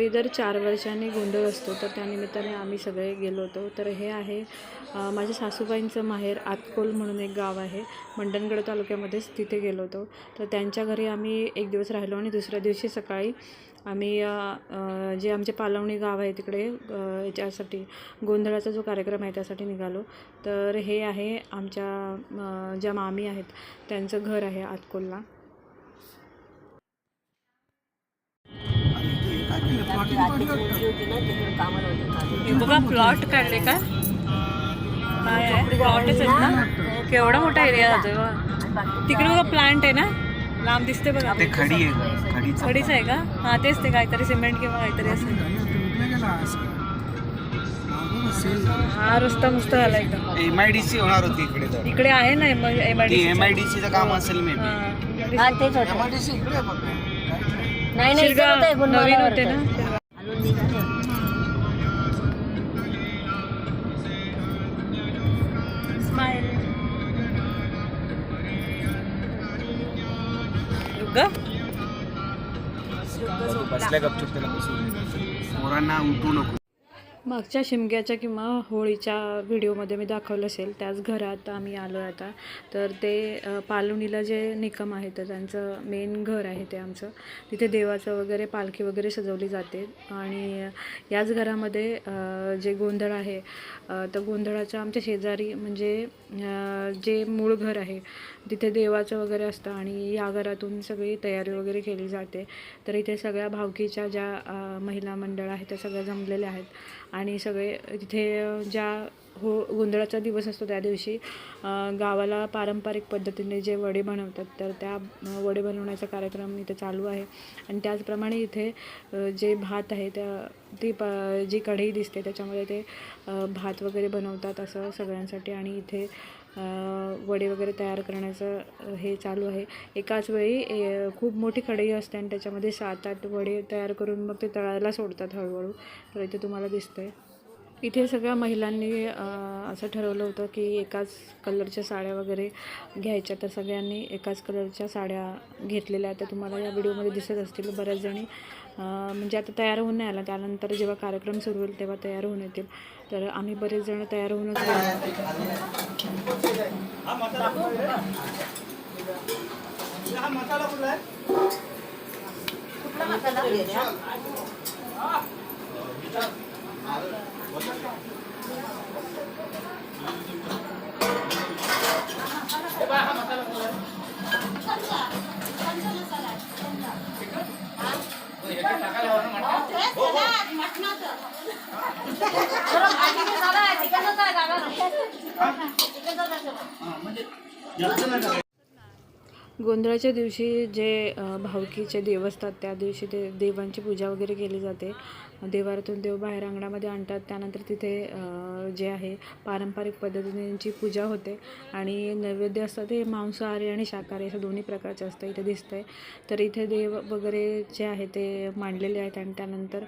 गावी दर 4 वर्षांनी गोंधळ असतो, तर त्यानिमित्ताने आम्ही सगळे गेलो होतो. तर हे आहे माझ्या सासूबाईंचं माहेर आतकोल म्हणून एक गाव आहे, मंडणगड तालुक्यामध्येच. तिथे गेलो होतो. तर त्यांच्या घरी आम्ही एक दिवस राहिलो आणि दुसऱ्या दिवशी सकाळी आम्ही जे आमचे पालवणी गाव आहे तिकडे याच्यासाठी गोंधळाचा जो कार्यक्रम आहे त्यासाठी निघालो. तर हे आहे आमच्या ज्या मामी आहेत त्यांचं घर आहे आतकोलला. बघा प्लॉट काढले का, काय आहे प्लॉटच आहेत ना, केवढा मोठा एरिया जातोय बघा. तिकडे बघा प्लांट आहे ना, लांब दिसते बघा. ते खडी आहे, खडीच आहे का? हां तेच, ते काहीतरी सिमेंट किंवा काहीतरी असेल. हा रस्ता मस्त झाला एकदम. MIDC होणार होती इकडे, तर इकडे आहे ना MIDC चं काम असेल मे बी. हा तेच होतं. MIDC इकडे आहे फक्त. नाही नाही इथे होतंय, नवीन गुणमाला होते ना. स्माइल बसल्या गपचूप त्याला बसून पोरांना उठू नको. मागच्या शिमग्याच्या किंवा होळीच्या व्हिडिओमध्ये मी दाखवलं असेल त्याच घरात आम्ही आलो आहे आता. तर ते पालवणीला जे निकम आहे तर त्यांचं मेन घर आहे ते आमचं. तिथे देवाचं वगैरे पालखी वगैरे सजवली जाते. आणि याच घरामध्ये जे गोंधळ आहे तर गोंधळाच्या आमच्या शेजारी म्हणजे जे मूळ घर आहे तिथे देवाचं वगैरे असतं आणि या घरातून सगळी तयारी वगैरे केली जाते. तर इथे सगळ्या भावकीच्या ज्या महिला मंडळ आहेत त्या सगळ्या जमलेल्या आहेत आणि सगळे तिथे ज्या गोंधळाचा दिवस असतो त्या दिवशी गावाला पारंपरिक पद्धतीने जे वडे बनवतात तर त्या वडे बनवण्याचा कार्यक्रम इथे चालू आहे. आणि त्याचप्रमाणे इथे जे भात आहे ती जी कढई दिसते त्याच्यामध्ये ते भात वगैरे बनवतात असं सगळ्यांसाठी. आणि इथे वडे वगैरे तयार करण्याचं हे चालू आहे. एकाच वेळी खूप मोठी कढई असते आणि त्याच्यामध्ये 7-8 वडे तयार करून मग ते तळायला सोडतात हळूहळू. तर इथे तुम्हाला दिसतंय. इथे सगळ्या महिलांनी असं ठरवलं होतं की एकाच कलरच्या साड्या वगैरे घ्यायच्या. तर सगळ्यांनी एकाच कलरच्या साड्या घेतलेल्या आहेत. तर तुम्हाला या व्हिडिओमध्ये दिसत असतील बऱ्याच जणी म्हणजे आता तयार होऊन नाही आला, त्यानंतर जेव्हा कार्यक्रम सुरू होईल तेव्हा तयार होऊन येतील. तर आम्ही बरेच जण तयार होऊनच गोंधळाच्या दिवशी जे भावकीचे देव असतात त्या दिवशी ते देवांची पूजा वगैरे केली जाते. देवारातून देव बाहेर अंगणामध्ये आणतात. त्यानंतर तिथे जे आहे पारंपरिक पद्धतीने त्यांची पूजा होते आणि नैवेद्य असतं ते मांसाहारी आणि शाकाहारी असं दोन्ही प्रकारचे असतं इथे दिसतंय. तर इथे देव वगैरे जे आहे ते मांडलेले आहेत आणि त्यानंतर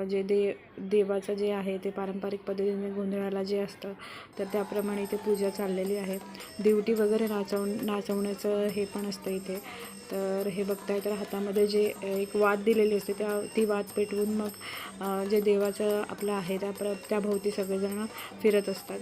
जे देवाचं जे आहे ते पारंपरिक पद्धतीने गोंधळाला जे असतं तर त्याप्रमाणे इथे पूजा चाललेली आहे. दिवटी वगैरे नाचवण्याचं हे पण असतं इथे. तर हे बघताय तर हातामध्ये जे एक वात दिलेली असते ती वात पेटवून मग जे देवाचं आपलं आहे त्या भोवती सगळेजण फिरत असतात.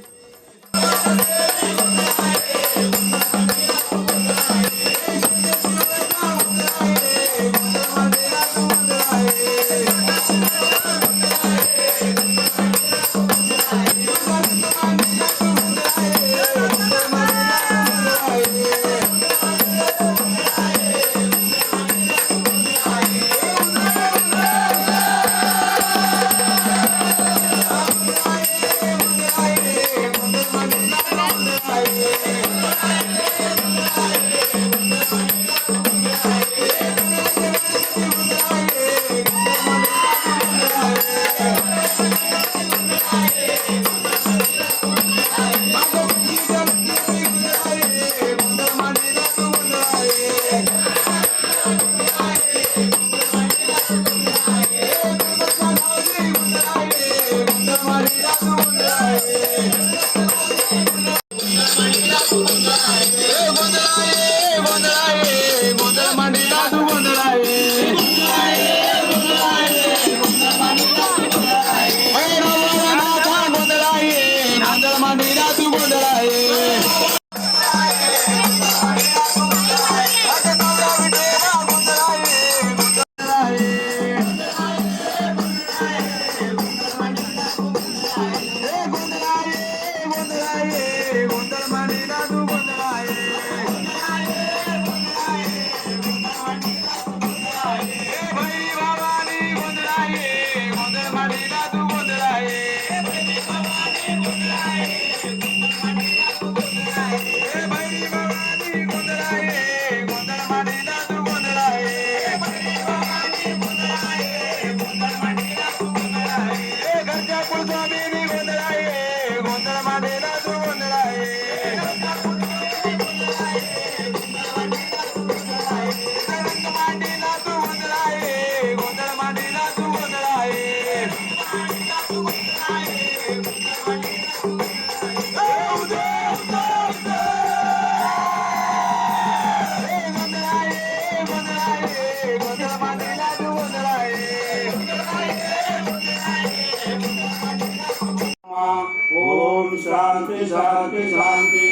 ओम शांति शांति शांति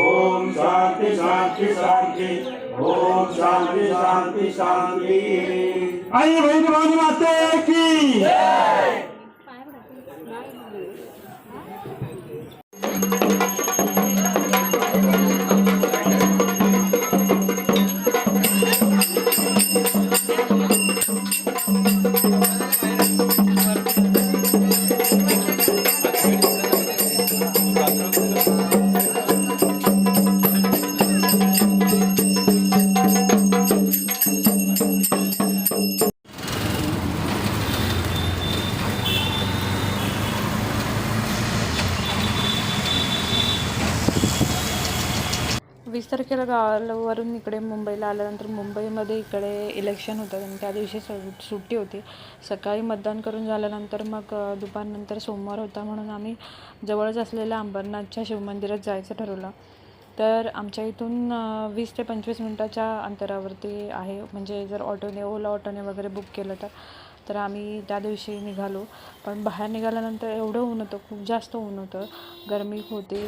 ओम शांति शांति शांति ओम शांति शांति शांति। आई भैरवानी माते की वीस तारखेला गावावरून इकडे मुंबईला आल्यानंतर मुंबईमध्ये इकडे इलेक्शन होतं आणि त्या दिवशी सुट्टी होती. सकाळी मतदान करून झाल्यानंतर मग दुपारनंतर सोमवार होता म्हणून आम्ही जवळच असलेल्या अंबरनाथच्या शिवमंदिरात जायचं ठरवलं. तर आमच्या इथून 20 ते 25 मिनटाच्या अंतरावरती आहे. म्हणजे जर ऑटोने ओला ऑटोने वगैरे बुक केलं तर आम्ही त्या दिवशी निघालो. पण बाहेर निघाल्यानंतर एवढं ऊन होतं, खूप जास्त ऊन होतं, गरमी होती.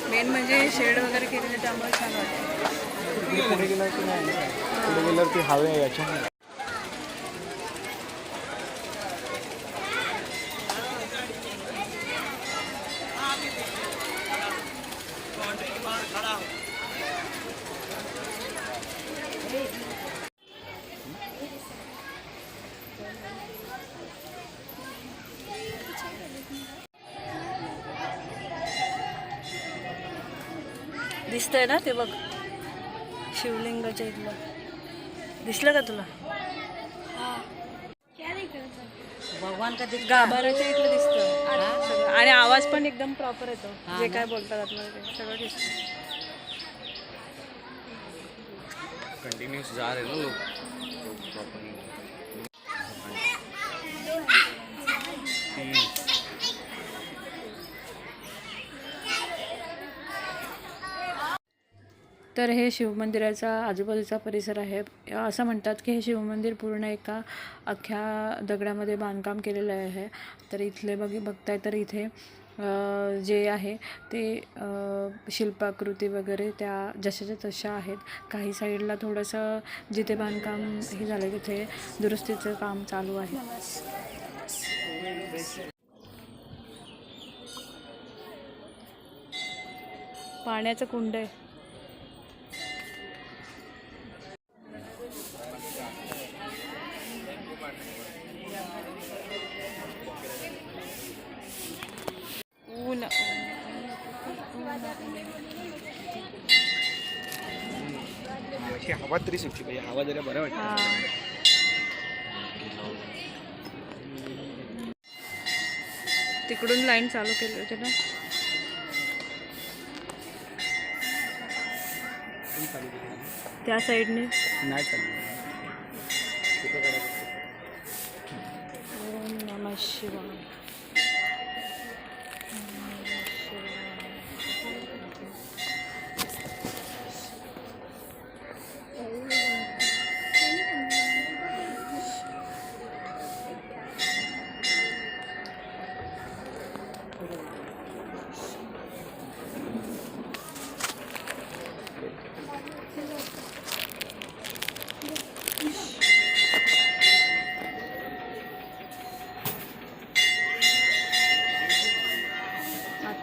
मेन म्हणजे शेड वगैरे केलेले त्यामुळे छान वाटतं. पुढे गेल्यावर ती हवे याच्यामुळे दिसतंय ना ते बघ, शिवलिंगाच्या इथलं दिसलं का तुला? भगवान का दिख गाभाऱ्याच्या इथलं दिसतं आणि आवाज पण एकदम प्रॉपर येतो. जे काय बोलतात आतमध्ये ते सगळं दिसतं. कंटिन्यूस जा रहे ना लोग. तर हे शिवमंदिराचा आजूबाजूचा परिसर आहे. असं म्हणतात की हे शिवमंदिर पूर्ण एका अख्ख्या दगडामध्ये बांधकाम केलेलं आहे. तर इथले बघताय तर इथे जे आहे ते शिल्पाकृती वगैरे त्या जशाच्या तशा आहेत. काही साईडला थोडंसं जिथे बांधकाम हे झालं तिथे दुरुस्तीचं काम चालू आहे. पाण्याचं कुंड आहे. हवा तरी सुटली पाहिजे. हवा जरा बरं वाटतं. तिकडून लाईन चालू केली होती ना. त्या साईडने नाही चालू. ओम नमः शिवाय.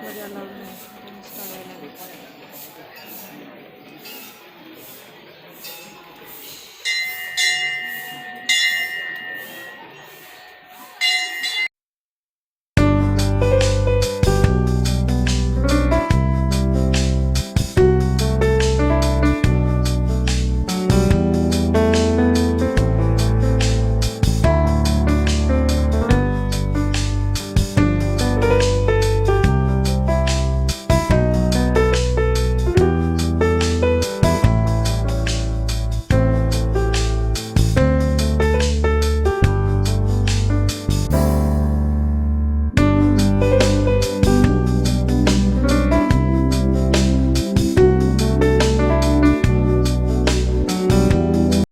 आतमध्ये अलाउड नाही काढायला.